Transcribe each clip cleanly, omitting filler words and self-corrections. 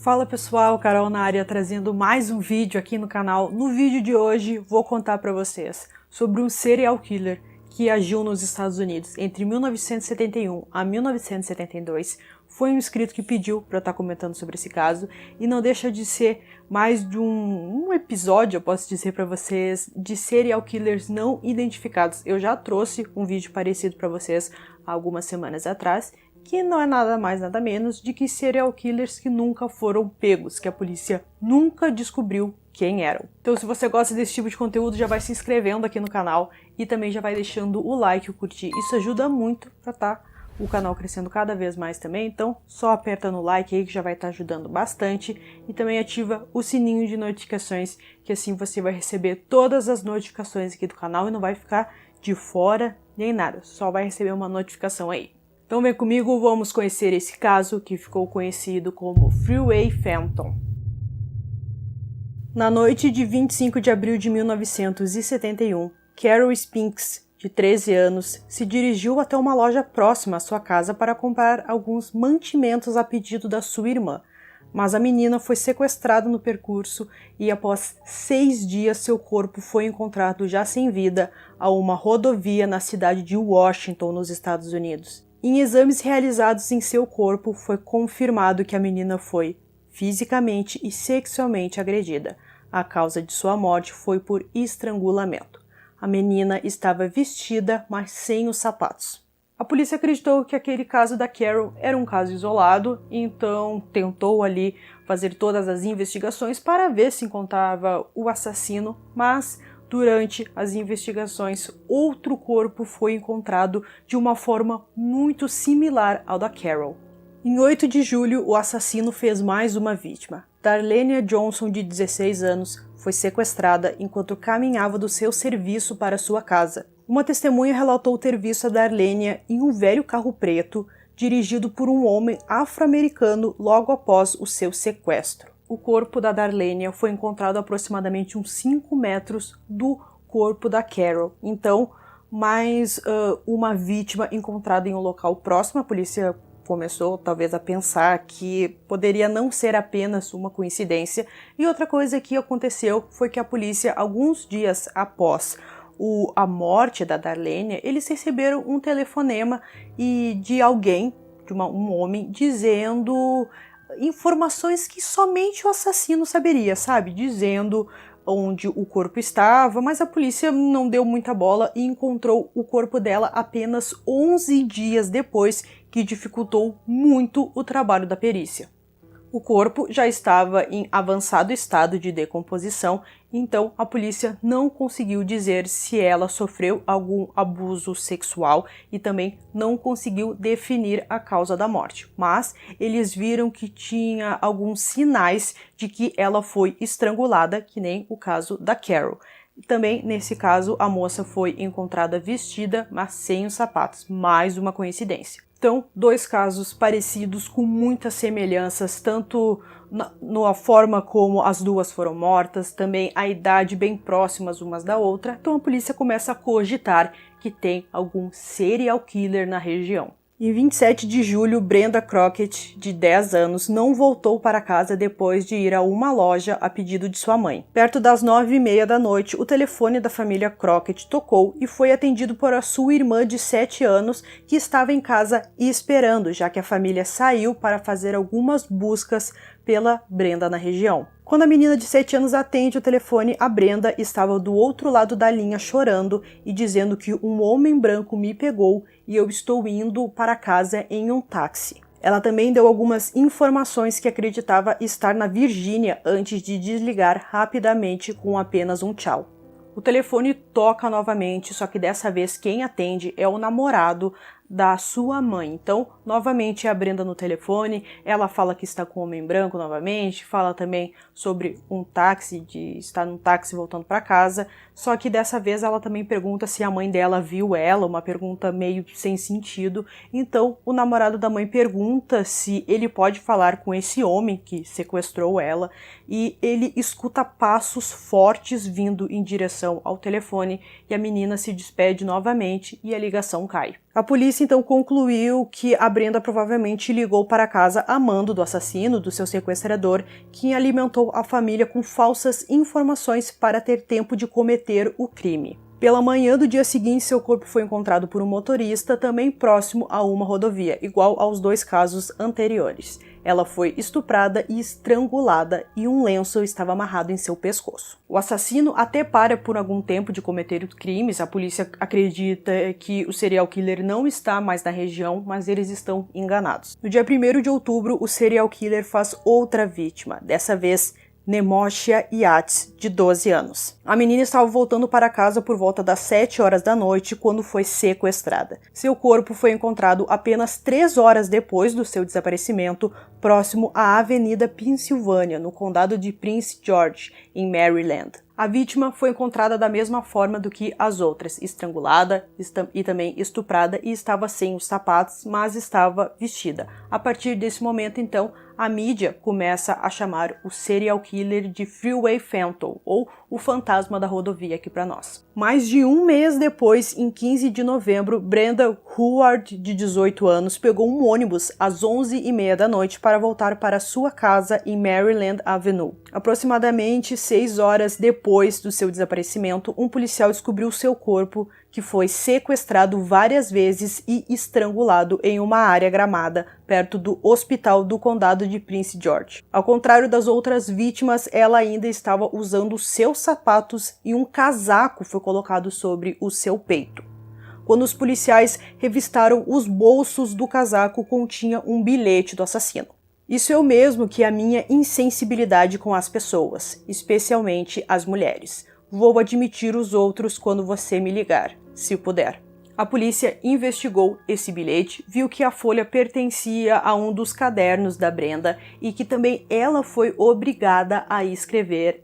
Fala pessoal, Carol na área trazendo mais um vídeo aqui no canal. No vídeo de hoje vou contar para vocês sobre um serial killer que agiu nos Estados Unidos entre 1971 a 1972. Foi um inscrito que pediu para eu estar comentando sobre esse caso e não deixa de ser mais de um episódio, eu posso dizer para vocês, de serial killers não identificados. Eu já trouxe um vídeo parecido para vocês há algumas semanas atrás, que não é nada mais nada menos de que serial killers que nunca foram pegos, que a polícia nunca descobriu quem eram. Então se você gosta desse tipo de conteúdo, já vai se inscrevendo aqui no canal e também já vai deixando o like, o curtir. Isso ajuda muito para estar o canal crescendo cada vez mais também, então só aperta no like aí que já vai estar ajudando bastante e também ativa o sininho de notificações, que assim você vai receber todas as notificações aqui do canal e não vai ficar de fora nem nada, só vai receber uma notificação aí. Então vem comigo, vamos conhecer esse caso que ficou conhecido como Freeway Phantom. Na noite de 25 de abril de 1971, Carol Spinks, de 13 anos, se dirigiu até uma loja próxima à sua casa para comprar alguns mantimentos a pedido da sua irmã. Mas a menina foi sequestrada no percurso e após 6 dias seu corpo foi encontrado já sem vida a uma rodovia na cidade de Washington, nos Estados Unidos. Em exames realizados em seu corpo, foi confirmado que a menina foi fisicamente e sexualmente agredida. A causa de sua morte foi por estrangulamento. A menina estava vestida, mas sem os sapatos. A polícia acreditou que aquele caso da Carol era um caso isolado, então tentou ali fazer todas as investigações para ver se encontrava o assassino, mas durante as investigações, outro corpo foi encontrado de uma forma muito similar ao da Carol. Em 8 de julho, o assassino fez mais uma vítima. Darlenia Johnson, de 16 anos, foi sequestrada enquanto caminhava do seu serviço para sua casa. Uma testemunha relatou ter visto a Darlenia em um velho carro preto, dirigido por um homem afro-americano logo após o seu sequestro. O corpo da Darlenia foi encontrado a aproximadamente uns 5 metros do corpo da Carol. Então, mais uma vítima encontrada em um local próximo. A polícia começou talvez a pensar que poderia não ser apenas uma coincidência. E outra coisa que aconteceu foi que a polícia, alguns dias após a morte da Darlenia, eles receberam um telefonema de alguém, um homem, dizendo informações que somente o assassino saberia, sabe? Dizendo onde o corpo estava, mas a polícia não deu muita bola e encontrou o corpo dela apenas 11 dias depois, que dificultou muito o trabalho da perícia. O corpo já estava em avançado estado de decomposição, então a polícia não conseguiu dizer se ela sofreu algum abuso sexual e também não conseguiu definir a causa da morte. Mas eles viram que tinha alguns sinais de que ela foi estrangulada, que nem o caso da Carol. Também, nesse caso, a moça foi encontrada vestida, mas sem os sapatos. Mais uma coincidência. Então, dois casos parecidos com muitas semelhanças, tanto na forma como as duas foram mortas, também a idade bem próximas umas da outra. Então a polícia começa a cogitar que tem algum serial killer na região. Em 27 de julho, Brenda Crockett, de 10 anos, não voltou para casa depois de ir a uma loja a pedido de sua mãe. Perto das 9h30 da noite, o telefone da família Crockett tocou e foi atendido por a sua irmã de 7 anos, que estava em casa esperando, já que a família saiu para fazer algumas buscas pela Brenda na região. Quando a menina de 7 anos atende o telefone, a Brenda estava do outro lado da linha chorando e dizendo que um homem branco me pegou e eu estou indo para casa em um táxi. Ela também deu algumas informações que acreditava estar na Virgínia antes de desligar rapidamente com apenas um tchau. O telefone toca novamente, só que dessa vez quem atende é o namorado da sua mãe. Então, novamente é a Brenda no telefone, ela fala que está com um homem branco novamente, fala também sobre um táxi, de estar num táxi voltando para casa, Só que dessa vez ela também pergunta se a mãe dela viu ela, uma pergunta meio sem sentido. Então o namorado da mãe pergunta se ele pode falar com esse homem que sequestrou ela, e ele escuta passos fortes vindo em direção ao telefone e a menina se despede novamente e a ligação cai. A polícia então concluiu que a Brenda provavelmente ligou para casa a mando do assassino, do seu sequestrador, que alimentou a família com falsas informações para ter tempo de cometer o crime. Pela manhã do dia seguinte, seu corpo foi encontrado por um motorista também próximo a uma rodovia, igual aos 2 casos anteriores. Ela foi estuprada e estrangulada e um lenço estava amarrado em seu pescoço. O assassino até para por algum tempo de cometer os crimes. A polícia acredita que o serial killer não está mais na região, mas eles estão enganados. No dia 1º de outubro, o serial killer faz outra vítima, dessa vez Nemoshia Yates, de 12 anos. A menina estava voltando para casa por volta das 7 horas da noite quando foi sequestrada. Seu corpo foi encontrado apenas 3 horas depois do seu desaparecimento, próximo à Avenida Pensilvânia, no condado de Prince George, em Maryland. A vítima foi encontrada da mesma forma do que as outras, estrangulada e também estuprada, e estava sem os sapatos, mas estava vestida. A partir desse momento, então, a mídia começa a chamar o serial killer de Freeway Phantom, ou o fantasma da rodovia aqui para nós. Mais de um mês depois, em 15 de novembro, Brenda Howard, de 18 anos, pegou um ônibus às 11h30 da noite para voltar para sua casa em Maryland Avenue. Aproximadamente 6 horas depois do seu desaparecimento, um policial descobriu seu corpo, que foi sequestrado várias vezes e estrangulado em uma área gramada perto do hospital do condado de Prince George. Ao contrário das outras vítimas, ela ainda estava usando seus sapatos e um casaco foi colocado sobre o seu peito. Quando os policiais revistaram os bolsos do casaco, continha um bilhete do assassino. Isso é o mesmo que a minha insensibilidade com as pessoas, especialmente as mulheres. Vou admitir os outros quando você me ligar, se puder. A polícia investigou esse bilhete, viu que a folha pertencia a um dos cadernos da Brenda e que também ela foi obrigada a escrever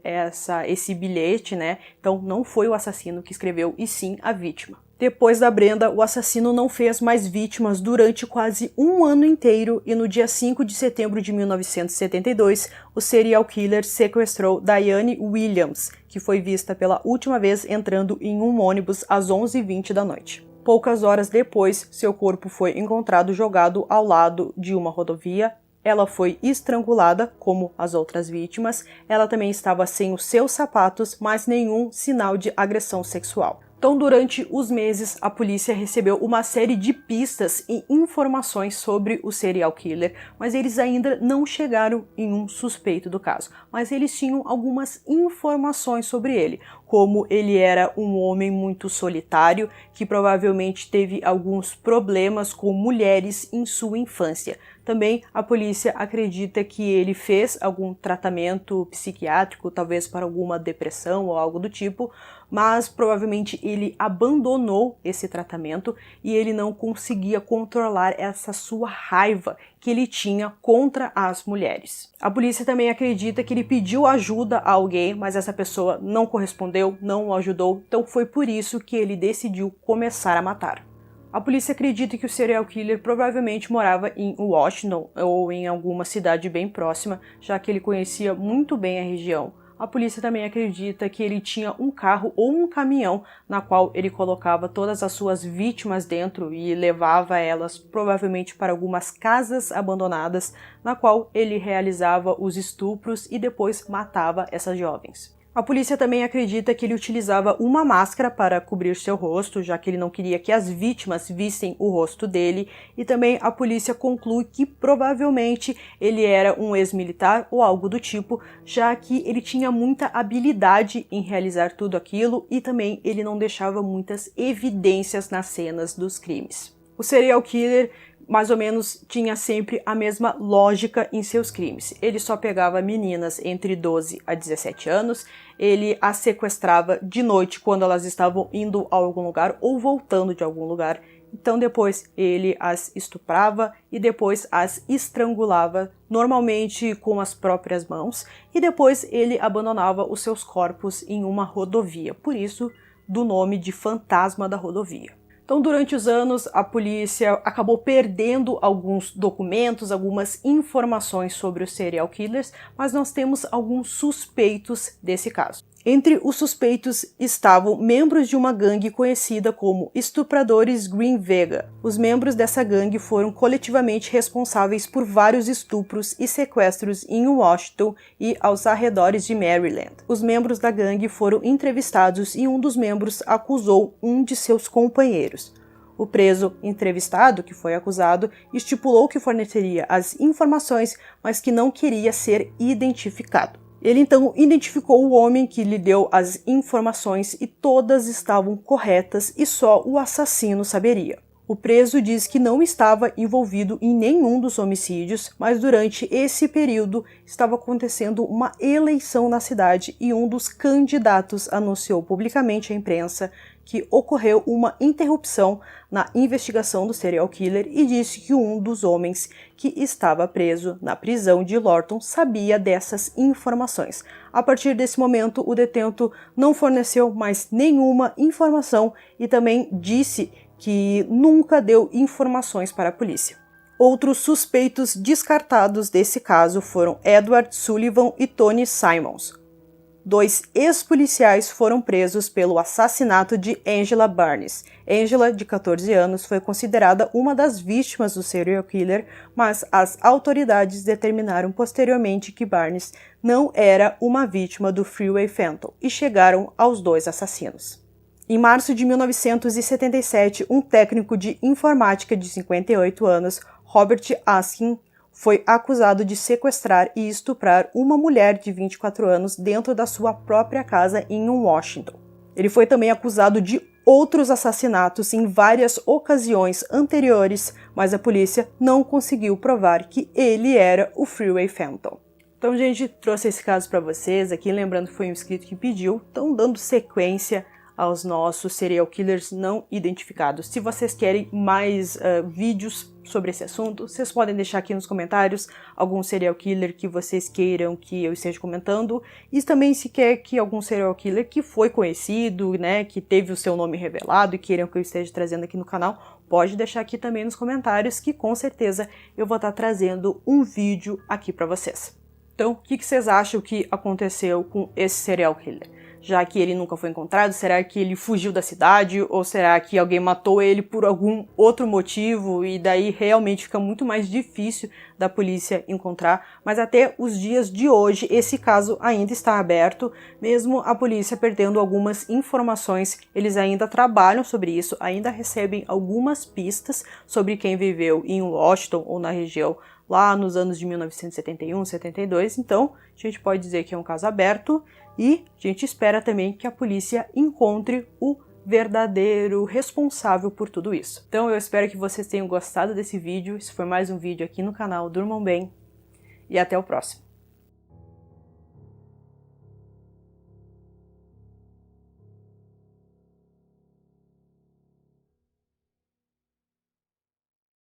esse bilhete, né? Então não foi o assassino que escreveu, e sim a vítima. Depois da Brenda, o assassino não fez mais vítimas durante quase um ano inteiro, e no dia 5 de setembro de 1972, o serial killer sequestrou Diane Williams, que foi vista pela última vez entrando em um ônibus às 11h20 da noite. Poucas horas depois, seu corpo foi encontrado jogado ao lado de uma rodovia. Ela foi estrangulada, como as outras vítimas. Ela também estava sem os seus sapatos, mas nenhum sinal de agressão sexual. Então, durante os meses, a polícia recebeu uma série de pistas e informações sobre o serial killer, mas eles ainda não chegaram em um suspeito do caso. Mas eles tinham algumas informações sobre ele, como ele era um homem muito solitário, que provavelmente teve alguns problemas com mulheres em sua infância. Também a polícia acredita que ele fez algum tratamento psiquiátrico, talvez para alguma depressão ou algo do tipo, mas provavelmente ele abandonou esse tratamento e ele não conseguia controlar essa sua raiva que ele tinha contra as mulheres. A polícia também acredita que ele pediu ajuda a alguém, mas essa pessoa não correspondeu, não o ajudou, então foi por isso que ele decidiu começar a matar. A polícia acredita que o serial killer provavelmente morava em Washington ou em alguma cidade bem próxima, já que ele conhecia muito bem a região. A polícia também acredita que ele tinha um carro ou um caminhão na qual ele colocava todas as suas vítimas dentro e levava elas provavelmente para algumas casas abandonadas, na qual ele realizava os estupros e depois matava essas jovens. A polícia também acredita que ele utilizava uma máscara para cobrir seu rosto, já que ele não queria que as vítimas vissem o rosto dele, e também a polícia conclui que provavelmente ele era um ex-militar ou algo do tipo, já que ele tinha muita habilidade em realizar tudo aquilo e também ele não deixava muitas evidências nas cenas dos crimes. O serial killer mais ou menos tinha sempre a mesma lógica em seus crimes. Ele só pegava meninas entre 12 a 17 anos, ele as sequestrava de noite quando elas estavam indo a algum lugar ou voltando de algum lugar, Então depois ele as estuprava e depois as estrangulava, normalmente com as próprias mãos, e depois ele abandonava os seus corpos em uma rodovia, por isso do nome de Fantasma da Rodovia. Então, durante os anos, a polícia acabou perdendo alguns documentos, algumas informações sobre os serial killers, mas nós temos alguns suspeitos desse caso. Entre os suspeitos estavam membros de uma gangue conhecida como Estupradores Green Vega. Os membros dessa gangue foram coletivamente responsáveis por vários estupros e sequestros em Washington e aos arredores de Maryland. Os membros da gangue foram entrevistados e um dos membros acusou um de seus companheiros. O preso entrevistado, que foi acusado, estipulou que forneceria as informações, mas que não queria ser identificado. Ele então identificou o homem que lhe deu as informações e todas estavam corretas e só o assassino saberia. O preso diz que não estava envolvido em nenhum dos homicídios, mas durante esse período estava acontecendo uma eleição na cidade e um dos candidatos anunciou publicamente à imprensa que ocorreu uma interrupção na investigação do serial killer e disse que um dos homens que estava preso na prisão de Lorton sabia dessas informações. A partir desse momento, o detento não forneceu mais nenhuma informação e também disse que nunca deu informações para a polícia. Outros suspeitos descartados desse caso foram Edward Sullivan e Tony Simons. 2 ex-policiais foram presos pelo assassinato de Angela Barnes. Angela, de 14 anos, foi considerada uma das vítimas do serial killer, mas as autoridades determinaram posteriormente que Barnes não era uma vítima do Freeway Phantom e chegaram aos 2 assassinos. Em março de 1977, um técnico de informática de 58 anos, Robert Askin, foi acusado de sequestrar e estuprar uma mulher de 24 anos dentro da sua própria casa em Washington. Ele foi também acusado de outros assassinatos em várias ocasiões anteriores, mas a polícia não conseguiu provar que ele era o Freeway Phantom. Então, gente, trouxe esse caso para vocês aqui, lembrando que foi um inscrito que pediu, então dando sequência aos nossos serial killers não identificados. Se vocês querem mais vídeos sobre esse assunto, vocês podem deixar aqui nos comentários algum serial killer que vocês queiram que eu esteja comentando, e também se quer que algum serial killer que foi conhecido, né, que teve o seu nome revelado e queiram que eu esteja trazendo aqui no canal, pode deixar aqui também nos comentários que com certeza eu vou estar trazendo um vídeo aqui para vocês. Então, o que vocês acham que aconteceu com esse serial killer? Já que ele nunca foi encontrado, será que ele fugiu da cidade? Ou será que alguém matou ele por algum outro motivo? E daí realmente fica muito mais difícil da polícia encontrar. Mas até os dias de hoje, esse caso ainda está aberto. Mesmo a polícia perdendo algumas informações, eles ainda trabalham sobre isso, ainda recebem algumas pistas sobre quem viveu em Washington ou na região lá nos anos de 1971, 72. Então, a gente pode dizer que é um caso aberto. E a gente espera também que a polícia encontre o verdadeiro responsável por tudo isso. Então eu espero que vocês tenham gostado desse vídeo. Esse foi mais um vídeo aqui no canal Durmam Bem e até o próximo.